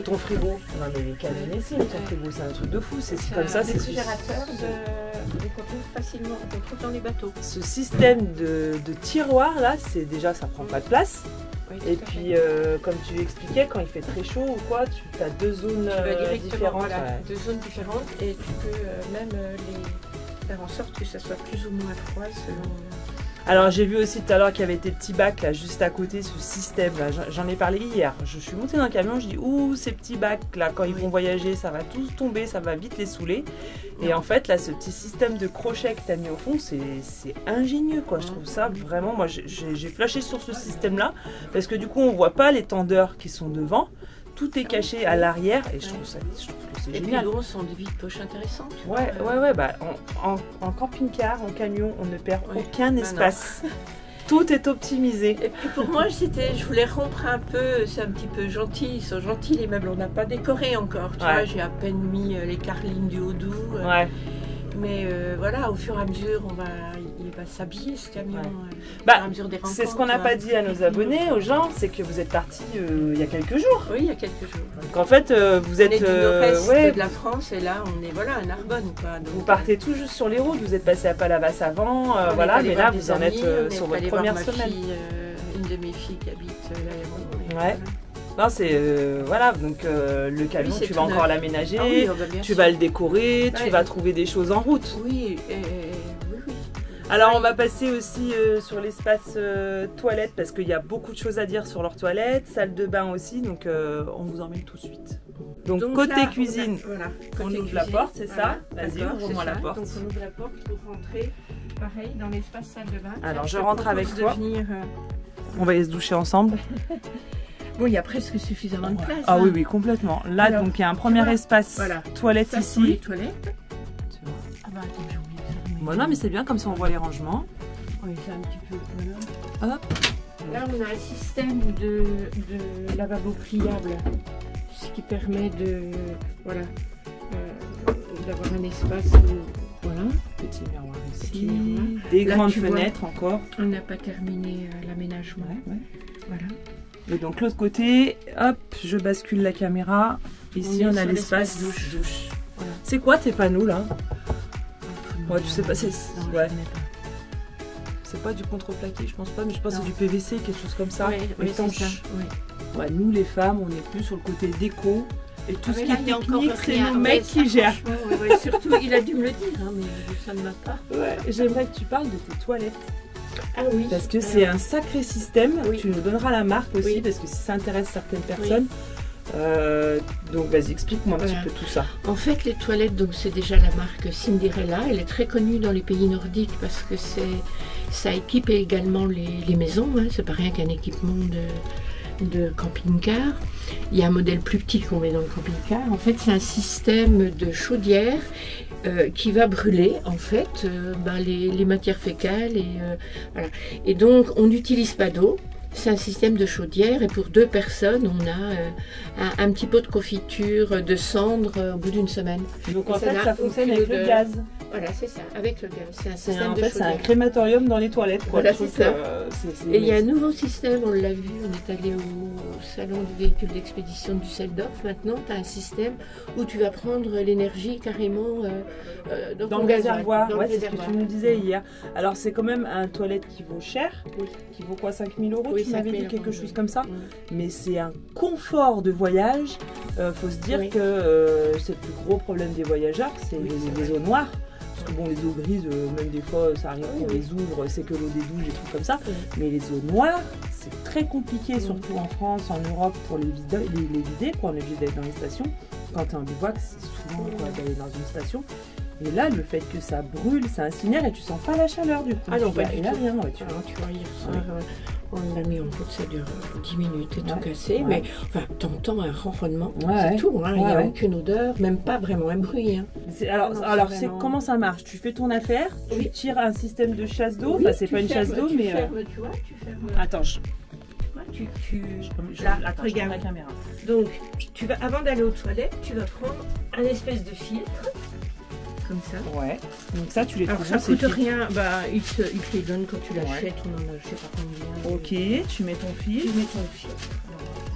ton frigo. Non mais canonissime ton frigo, c'est un truc de fou, c'est comme ça. Des C'est réfrigérateurs qu'on trouve facilement, qu'on trouve dans les bateaux. Ce système de tiroir là, c'est déjà ça prend pas de place. Oui, Et puis comme tu expliquais, quand il fait très chaud ou quoi, tu as deux zones tu vas directement, différentes. voilà, Ouais. deux zones différentes et tu peux même les faire en sorte que ça soit plus ou moins froid selon Alors j'ai vu aussi tout à l'heure qu'il y avait des petits bacs là juste à côté, ce système là, j'en ai parlé hier. Je suis montée dans un camion, je dis ouh ces petits bacs là quand ils vont voyager ça va tous tomber, ça va vite les saouler. Et en fait là ce petit système de crochet que tu as mis au fond c'est ingénieux quoi, je trouve ça vraiment, moi j'ai flashé sur ce système là parce que du coup on voit pas les tendeurs qui sont devant. Tout est caché à l'arrière et je trouve que c'est génial. Et puis bon, ce sont des vides poches intéressantes. Ouais, bah, en camping-car, en camion, on ne perd aucun espace. Tout est optimisé. Et puis pour moi, je voulais rompre un peu, c'est un petit peu gentil, ils sont gentils les meubles, on n'a pas décoré encore. Tu vois, j'ai à peine mis les carlines du Haut-Doubs. Mais voilà, au fur et à mesure, il va s'habiller ce camion. Au fur et à mesure des rencontres. C'est ce qu'on n'a pas dit à nos abonnés, aux gens, c'est que vous êtes partis il y a quelques jours. Oui, il y a quelques jours. Donc en fait, vous êtes du nord-est de la France et là, on est à Narbonne. Quoi. Donc, vous partez tout juste sur les routes, vous êtes passé à Palavas avant, voilà, mais là, vous en êtes sur votre première semaine. Une de mes filles qui habite là. Ouais. Non, c'est voilà, donc le camion, tu vas encore l'aménager, tu vas le décorer, tu vas trouver des choses en route. Oui. Alors on va passer aussi sur l'espace toilette parce qu'il y a beaucoup de choses à dire sur leur toilette, salle de bain aussi, donc on vous emmène tout de suite. Donc côté là, cuisine, on ouvre la porte, c'est ça? Vas-y, ouvre-moi la porte. Donc on ouvre la porte pour rentrer, pareil, dans l'espace salle de bain. Alors je rentre avec toi. On va aller se doucher ensemble. Bon, il y a presque suffisamment de place. Ah oui, complètement. Là, alors, donc il y a un premier espace toilette ça, ici. Les toilettes. Ah bah attends, j'ai oublié de fermer. Bon, non, mais c'est bien, comme ça on voit les rangements. Oui, c'est un petit peu. Voilà. Hop. Là, on a un système de lavabo pliable, ce qui permet d'avoir un espace où, petit miroir ici. Des grandes fenêtres encore. On n'a pas terminé l'aménagement. Voilà. Et donc l'autre côté, hop, je bascule la caméra. Ici on a l'espace douche. Voilà. C'est quoi tes panneaux là? Ouais, tu sais pas, c'est pas du contreplaqué, je pense pas, mais je pense que c'est du PVC, quelque chose comme ça. Étanche. Ouais, nous les femmes, on est plus sur le côté déco. Et tout ce qui est technique, c'est nos mecs qui gèrent. Surtout, il a dû me le dire, hein, mais ça ne m'a pas. Ouais, j'aimerais que tu parles de tes toilettes. Ah oui. Parce que c'est un sacré système. Tu nous donneras la marque aussi, parce que si ça intéresse certaines personnes. Donc vas-y, explique-moi un petit peu tout ça. En fait, les toilettes, donc c'est déjà la marque Cinderella. Elle est très connue dans les pays nordiques parce que ça équipe également les maisons. Hein. C'est pas rien qu'un équipement de camping-car. Il y a un modèle plus petit qu'on met dans le camping-car. En fait, c'est un système de chaudière qui va brûler en fait les matières fécales et donc on n'utilise pas d'eau. C'est un système de chaudière et pour 2 personnes, on a un petit pot de confiture de cendre au bout d'une semaine. Donc en fait, ça fonctionne avec le gaz. Voilà, c'est ça, avec le gaz. C'est un système en fait, c'est un crématorium dans les toilettes. Quoi. Voilà, c'est ça. Et il y a un nouveau système, on l'a vu, on est allé au salon du véhicule d'expédition du Düsseldorf. Maintenant, tu as un système où tu vas prendre l'énergie carrément dans le réservoir. C'est ce que tu nous disais hier. Alors, c'est quand même un toilette qui vaut cher, qui vaut quoi, 5 000 €, tu m'avais dit quelque chose comme ça. Mais c'est un confort de voyage. Faut se dire que c'est le plus gros problème des voyageurs, c'est les eaux noires. Parce que bon, les eaux grises, même des fois, ça arrive qu'on les ouvre, c'est que l'eau des douches, des trucs comme ça. Mais les eaux noires, c'est très compliqué, surtout en France, en Europe, pour les vider, quoi. On est obligé d'être dans les stations. Quand tu es en bivouac, c'est souvent d'aller dans une station. Et là, le fait que ça brûle, ça incinère et tu sens pas la chaleur du coup. Ah non, pas du tout. Rien, tu vois, hier soir, on l'a mis en route, ça dure 10 minutes et tout cassé. Mais enfin, t'entends un ronronnement, c'est tout. Hein, il n'y a aucune odeur, même pas vraiment un bruit. Hein. Alors comment ça marche? Tu fais ton affaire, tu tires un système de chasse d'eau. Enfin, c'est pas une chasse d'eau, mais. Tu fermes. Attends, Attends, regarde la caméra. Donc, avant d'aller aux toilettes, tu vas prendre un espèce de filtre. Comme ça. Ouais. Donc ça, tu les trouves. Alors ça coûte rien. Ils te les donnent quand tu l'achètes. On en a, je sais pas combien. Ok. Tu mets ton fil.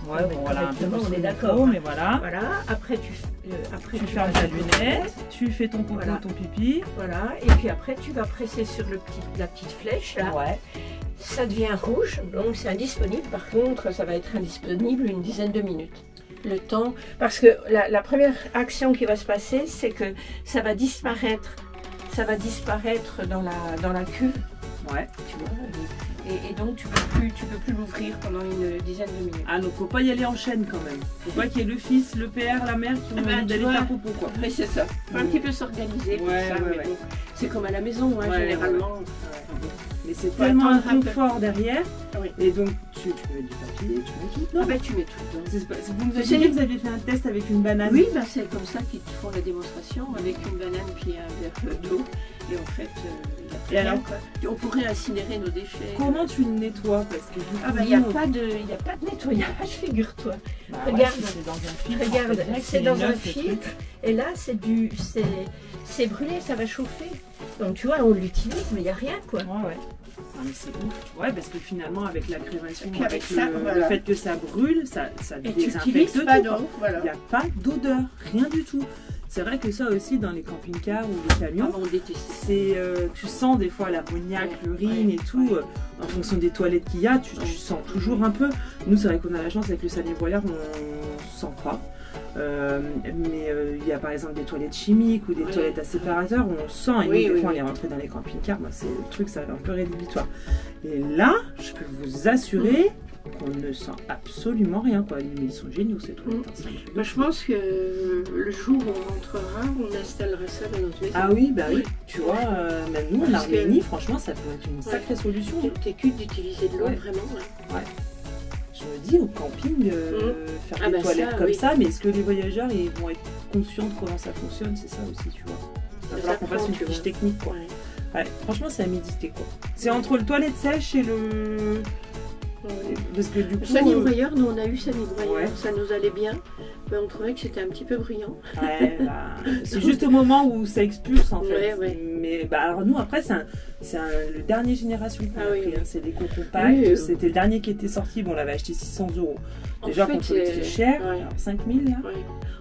Ouais, bon, voilà. On est d'accord. Mais voilà. Voilà. Après, tu fermes ta lunette. Tu fais ton popo, ton pipi. Voilà. Et puis après, tu vas presser sur la petite flèche là. Ouais. Ça devient rouge. Donc c'est indisponible. Par contre, ça va être indisponible une dizaine de minutes. Le temps, parce que la première action qui va se passer, c'est que ça va disparaître dans la cuve Ouais. Tu vois, et donc tu peux plus l'ouvrir pendant une dizaine de minutes. Ah, donc faut pas y aller en chaîne quand même. Faut pas qu'il y ait le fils, le père, la mère qui ont envie d'aller faire popo, quoi. Oui, c'est ça. Faut un petit peu s'organiser pour ça. Ouais. C'est comme à la maison, hein, généralement. Mais c'est tellement un confort derrière. Oui. Et donc, tu mets du papier, tu mets tout. Ah bah tu mets tout dedans. Vous nous avez dit que vous aviez fait un test avec une banane. Oui, bah c'est comme ça qu'ils te font la démonstration, avec une banane puis un verre d'eau. Et en fait, et alors, on pourrait incinérer nos déchets. Comment tu le nettoies? Parce que ah bah il n'y a pas de nettoyage, figure-toi. Bah, regarde, ouais, c'est dans un filtre. Regarde, en fait, c'est dans un filtre. Et là, c'est brûlé, ça va chauffer. Donc tu vois, on l'utilise, mais il n'y a rien, quoi. Ouais. Ah, mais c'est ouf. Ouais, parce que finalement, avec la crémation, puis avec ça, le fait que ça brûle, ça et désinfecte tout. Pas Il d'eau, voilà. n'y a pas d'odeur, rien du tout. C'est vrai que ça aussi, dans les camping-cars ou les camions, on déteste. c'est, tu sens des fois l'ammoniac, l'urine et tout. En fonction des toilettes qu'il y a, tu sens toujours un peu. Nous, c'est vrai qu'on a la chance avec le Sanivoyeur, on ne sent pas. Mais il y a par exemple des toilettes chimiques ou des toilettes à séparateurs où on sent, et des fois on est rentré dans les camping-cars, c'est le truc, ça un peu rédhibitoire. Et là, je peux vous assurer qu'on ne sent absolument rien, quoi. Ils sont géniaux ces toilettes. Bah, je pense que le jour où on rentrera, on installera ça dans notre maison. Ah oui, bah oui, tu vois, même nous en Arménie, franchement, ça peut être une sacrée solution. T'écoutes d'utiliser de l'eau, vraiment. Ouais. Je me dis, au camping, faire des toilettes comme ça, mais est-ce que les voyageurs ils vont être conscients de comment ça fonctionne? C'est ça aussi, tu vois. Il va falloir qu'on fasse une fiche technique, quoi. Ouais, franchement, c'est à méditer, quoi. C'est entre le toilette sèche et le... Parce que du coup... Sanivoyeur, nous on a eu Sanivoyeur, ça nous allait bien, mais on trouvait que c'était un petit peu bruyant. Ouais, bah, c'est juste au moment où ça expulse en fait. Ouais. Mais bah, alors nous après c'est le dernier génération qu'on a pris, hein. C'est des compacts, Oui, c'était le dernier qui était sorti, bon on l'avait acheté 600 €. Déjà qu'on trouvait que c'était cher, alors 5000 là.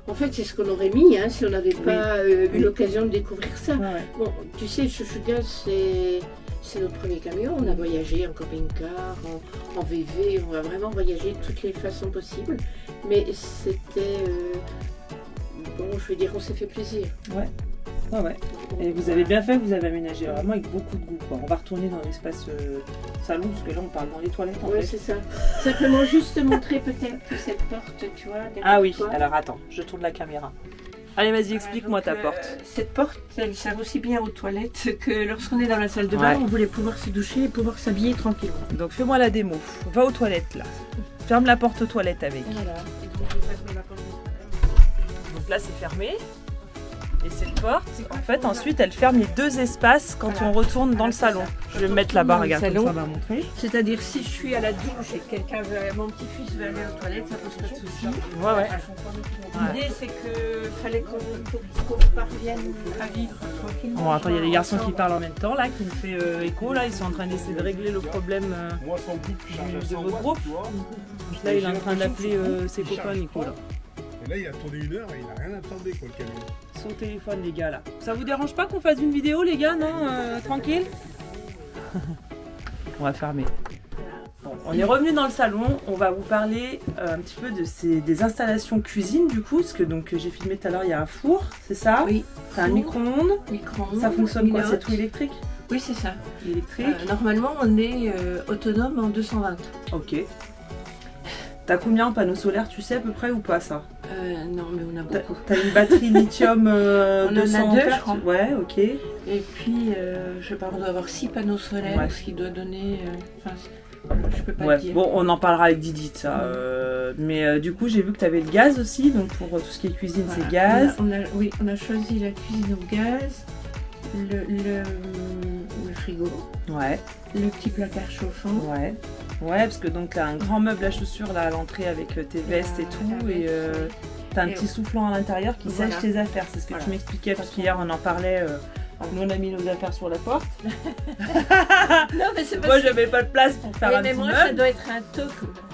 En fait c'est ce qu'on aurait mis hein, si on n'avait pas eu l'occasion de découvrir ça. Bon, tu sais, Chouchouga c'est notre premier camion, on a voyagé en camping-car, en VV, on a vraiment voyagé de toutes les façons possibles. Mais c'était... bon, je veux dire, on s'est fait plaisir. Ouais. Et vous avez bien fait, vous avez aménagé vraiment avec beaucoup de goût, quoi. On va retourner dans l'espace salon, parce que là on parle dans les toilettes en fait. Oui, c'est ça. Simplement juste montrer peut-être que cette porte, tu vois... Ah oui, alors attends, je tourne la caméra. Allez, vas-y, explique-moi ta porte. Cette porte, elle sert aussi bien aux toilettes que lorsqu'on est dans la salle de bain, on voulait pouvoir se doucher et pouvoir s'habiller tranquillement. Donc fais-moi la démo. Va aux toilettes là. Ferme la porte aux toilettes avec. Voilà. Et donc, je vais fermer la porte aux toilettes. Donc là, c'est fermé. Et cette porte, en fait, ensuite, elle ferme les deux espaces quand on retourne dans le salon. Je vais me mettre là-bas, regarde, comme ça va montrer. C'est-à-dire, si je suis à la douche et que quelqu'un veut, mon petit-fils veut aller aux toilettes, ça pose pas de soucis. Ouais. L'idée, c'est que fallait qu'on parvienne à vivre tranquillement. Bon, attends, il y a les garçons qui parlent en même temps, là, qui me fait écho, là. Ils sont en train d'essayer de régler le problème de votre groupe. Donc là, il est en train d'appeler ses copains, Nico, là. Et là, il a tourné 1 heure et il a rien attendu, quoi, le camion. Son téléphone, les gars, là. Ça vous dérange pas qu'on fasse une vidéo, les gars, non tranquille. On va fermer. Bon, on est revenu dans le salon. On va vous parler un petit peu de des installations cuisine, du coup. Parce que donc j'ai filmé tout à l'heure, il y a un four, c'est ça? Oui. C'est un micro-ondes. Ça fonctionne quoi? C'est tout électrique? Oui, c'est ça. Électrique. Normalement, on est autonome en 220. Ok. T'as combien en panneaux solaires, tu sais à peu près ou pas ça? Non, mais on a beaucoup. T'as une batterie lithium 200 en a 2, ampères, je crois. Ouais, ok. Et puis, je sais pas, on doit avoir 6 panneaux solaires, ce qui doit donner... je peux pas te dire. Bon, on en parlera avec Didi de ça. Mais du coup, j'ai vu que tu avais le gaz aussi, donc pour tout ce qui est cuisine, c'est gaz. Oui, on a choisi la cuisine au gaz, le frigo, le petit placard chauffant. Ouais, parce que donc tu as un grand meuble à chaussures là à l'entrée avec tes vestes et tout, et tu as un petit soufflant à l'intérieur qui sèche tes affaires. C'est ce que tu m'expliquais, parce qu'hier on en parlait. Nous on a mis nos affaires sur la porte. Non, mais c'est moi j'avais pas de place pour faire un petit moi meuble. ça doit être un toc.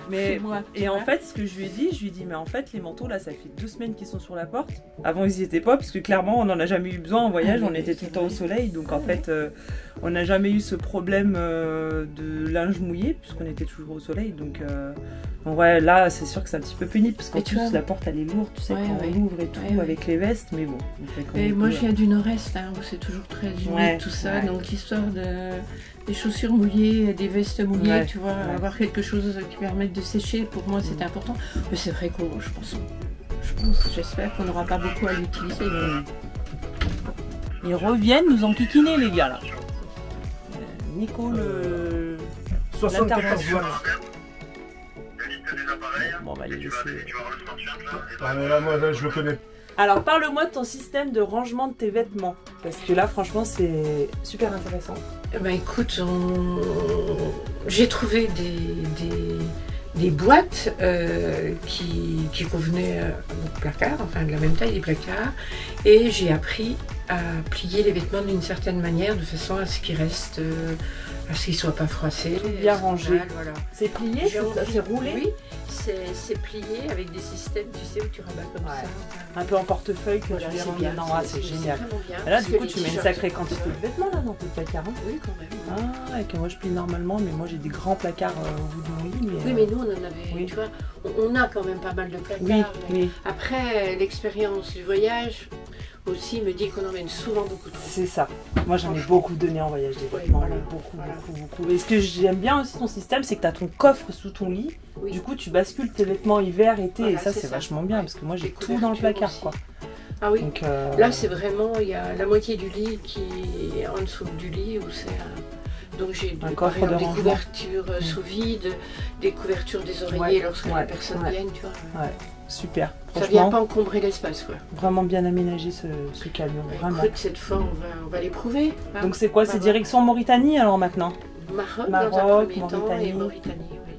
Mais, chez moi. tu et en vois. fait, ce que je lui ai dit, mais en fait, les manteaux là, ça fait 2 semaines qu'ils sont sur la porte. Avant, ils y étaient pas, parce que clairement, on n'en a jamais eu besoin en voyage, Ah, on oui, était c'est tout le temps au vrai. soleil, donc en Ah, fait, on n'a jamais eu ce problème de linge mouillé, puisqu'on était toujours au soleil. Donc, ouais, là, c'est sûr que c'est un petit peu pénible, parce qu'en Mais tu plus, vois, la porte elle est lourde, tu sais, ouais, quand ouais. on ouvre et tout, Ouais, ouais. avec les vestes, mais bon. on fait comme Et on moi peut. je viens du nord-est, hein, où c'est toujours très humide, Ouais, tout ça, ouais. donc l'histoire des chaussures mouillées, des vestes mouillées, Ouais, tu vois, ouais. avoir quelque chose qui permette de sécher, pour moi c'est important. Mais c'est vrai que j'espère qu'on n'aura pas beaucoup à l'utiliser. Ils reviennent nous enquiquiner, les gars, là. Nico, le... 74 l'intervention. watts. Bon, on va les laisser. Ah, mais là, moi, là, je le connais. Alors, parle-moi de ton système de rangement de tes vêtements. Parce que là, franchement, c'est super intéressant. Ben écoute, j'ai trouvé des boîtes qui convenaient à mon placard, enfin de la même taille des placards, et j'ai appris à plier les vêtements d'une certaine manière, de façon à ce qu'ils restent, à ce qu'ils ne soient pas froissés. Bien rangés. Voilà. C'est plié, c'est roulé. Oui, c'est plié avec des systèmes, tu sais, où tu rabats comme Ouais. ça. Un peu en portefeuille que Voilà, tu les c'est ranges bien, dedans. Ah, c'est génial. vraiment bien. Et là, Parce du que coup, les tu mets une t-shirts, sacrée quantité ouais. de vêtements là dans tes placards. Hein. Oui, quand même. Ah, et que moi je plie normalement, mais moi j'ai des grands placards au bout de mon lit. Oui, mais nous, on en avait, oui. tu vois, on a quand même pas mal de placards. Oui, mais oui, après, l'expérience du voyage aussi me dit qu'on emmène souvent beaucoup de choses. c'est ça. Moi j'en ai beaucoup donné en voyage des vêtements, voilà, mais beaucoup, voilà. beaucoup. Et ce que j'aime bien aussi ton système, c'est que tu as ton coffre sous ton lit. Oui. Du coup, tu bascules tes vêtements hiver, été, Voilà, et ça c'est c'est ça. vachement bien Ouais. parce que moi j'ai Les tout dans le couvertures placard aussi. quoi. Ah oui, Donc, là c'est vraiment, il y a la moitié du lit qui est en dessous du lit, où c'est donc j'ai Un par coffre exemple, de des rangement. couvertures sous vide, des couvertures des oreillers Ouais, lorsque ouais, les personnes ouais. viennent, tu vois. super. Ça vient Franchement, pas encombrer l'espace, quoi. vraiment bien aménagé ce camion, vraiment. Écoute, cette fois on va l'éprouver. Hein. Donc c'est quoi? On va C'est voir. direction Mauritanie alors maintenant? Maroc, Maroc, dans un premier temps, Mauritanie. et Mauritanie, oui.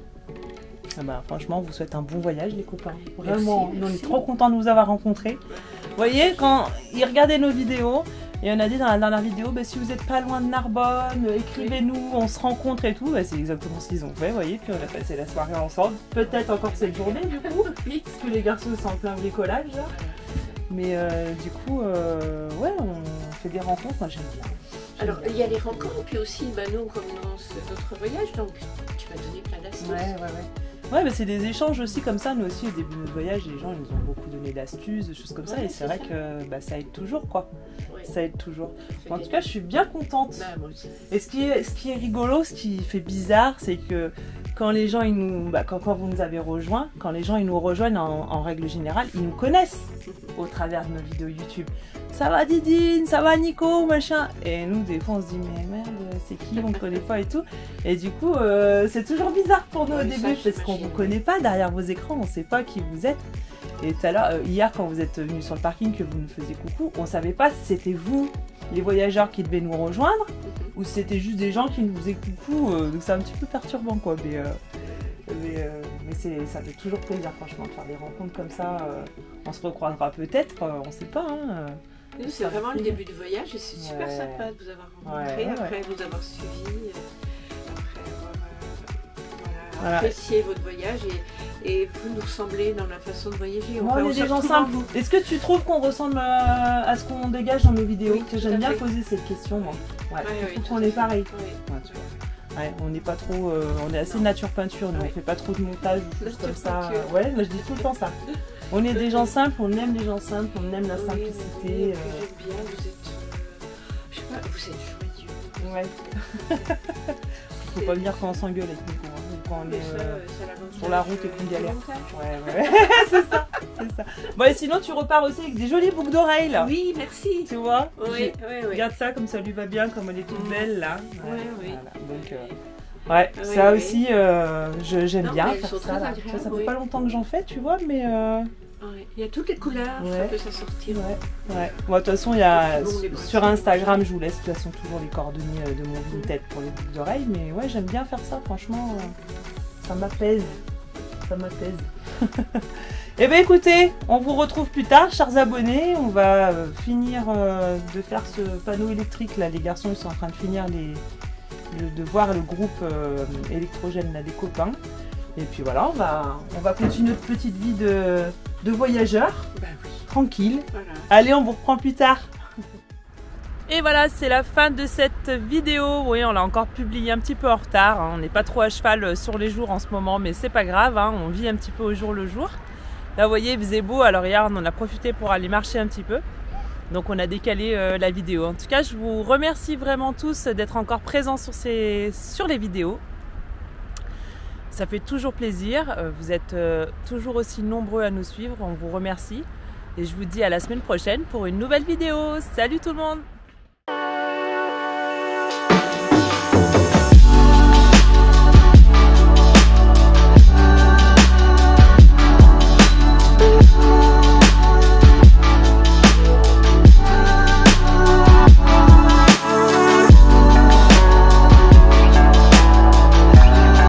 Ah bah, franchement, on vous souhaite un bon voyage les copains. Vraiment, Merci, nous, on est merci. trop contents de vous avoir rencontrés. Vous voyez, quand ils regardaient nos vidéos, et on a dit dans la dernière vidéo, bah, si vous n'êtes pas loin de Narbonne, écrivez-nous, on se rencontre et tout. Bah, c'est exactement ce qu'ils ont fait, vous voyez. Puis on a passé la soirée ensemble. Peut-être encore cette journée du coup, parce que les garçons sont en plein bricolage là. Mais du coup, ouais, on fait des rencontres, moi j'aime bien. Alors, il y a les rencontres, puis aussi, bah, nous, on commence notre voyage, donc tu vas donner plein d'astuces. Ouais. Ouais, mais c'est des échanges aussi comme ça. Nous aussi, au début de notre voyage, les gens ils nous ont beaucoup donné d'astuces, des choses comme ça. Ouais, Et c'est c'est vrai ça. que bah, ça aide toujours, quoi. Ouais. Ça aide toujours. C'est En tout bien. cas, je suis bien contente. Bah, moi aussi. Et ce qui est rigolo, ce qui fait bizarre, c'est que quand les gens, ils nous, quand vous nous avez rejoints, quand les gens ils nous rejoignent en règle générale, ils nous connaissent au travers de nos vidéos YouTube. Ça va Didine, ça va Nico, machin. Et nous, des fois, on se dit, mais merde, c'est qui, on ne connaît pas et tout. Et du coup, c'est toujours bizarre pour nous au Ouais, début, ça, parce qu'on ne j'imagine. vous connaît pas derrière vos écrans, on ne sait pas qui vous êtes. Et tout à l'heure, hier, quand vous êtes venus sur le parking, que vous nous faisiez coucou, on ne savait pas si c'était vous, les voyageurs, qui devaient nous rejoindre, ou si c'était juste des gens qui nous faisaient coucou. Donc c'est un petit peu perturbant, quoi. Mais ça fait toujours plaisir, franchement, de faire des rencontres comme ça. On se recroisera peut-être, on ne sait pas. Hein. Nous, c'est vraiment le début du voyage et c'est super Ouais. sympa de vous avoir rencontré, Ouais. après vous avoir suivi, après avoir Voilà. apprécié votre voyage et vous nous ressemblez dans la façon de voyager. Moi, Enfin, on est se des gens retrouve en simples. vous. Est-ce que tu trouves qu'on ressemble à ce qu'on dégage dans nos vidéos? Oui, tout J'aime à bien fait. poser cette question, moi. Ouais, Ouais, je oui, trouve tout qu'on à est fait. pareil. Oui. Ouais, tu vois. Ouais, on n'est pas trop, on est assez nature peinture, nous, Ouais. on fait pas trop de montage ou choses Nature comme ça. peinture. Ouais, moi je dis tout le temps ça. On est des gens simples, on aime les gens simples, on aime la Oui, simplicité. oui, puis j'aime bien, vous êtes, je sais pas, vous êtes joyeux. Ouais. Faut pas venir quand on s'engueule avec Nico, hein, ou quand on Mais est ça, c'est l'avantage, sur la route et qu'on du galère. montage. Ouais, c'est ça, c'est ça. Bon, et sinon tu repars aussi avec des jolies boucles d'oreilles là. Oui, merci. Tu vois? Oui, oui. Regarde ça, comme ça lui va bien, comme elle est toute belle là. Ouais, oui. Voilà. Donc, ouais, Oui, ça oui. aussi, j'aime Non, bien mais elles faire sont ça. très Là. agréables, Ça fait oui. pas longtemps que j'en fais, tu vois, mais Ouais. Il y a toutes les couleurs, Ouais. ça peut s'assortir. ouais. Bon, de toute façon, il y a Bon, les sur bracelets, Instagram, je vous laisse de toute façon toujours les coordonnées de mon Vinted pour les boucles d'oreilles, mais ouais, j'aime bien faire ça, franchement, ça m'apaise. Ça m'apaise. Eh bien écoutez, on vous retrouve plus tard, chers abonnés. On va finir de faire ce panneau électrique là. Les garçons ils sont en train de finir de voir le groupe électrogène là, des copains. Et puis voilà, on va continuer notre petite vie de voyageur. Ben oui. Tranquille. Voilà. Allez, on vous reprend plus tard. Et voilà, c'est la fin de cette vidéo. Oui, on l'a encore publié un petit peu en retard. On n'est pas trop à cheval sur les jours en ce moment, mais c'est pas grave, hein. On vit un petit peu au jour le jour. Là, vous voyez, il faisait beau, alors hier, on en a profité pour aller marcher un petit peu. Donc, on a décalé la vidéo. En tout cas, je vous remercie vraiment tous d'être encore présents sur les vidéos. Ça fait toujours plaisir. Vous êtes toujours aussi nombreux à nous suivre. On vous remercie. Et je vous dis à la semaine prochaine pour une nouvelle vidéo. Salut tout le monde!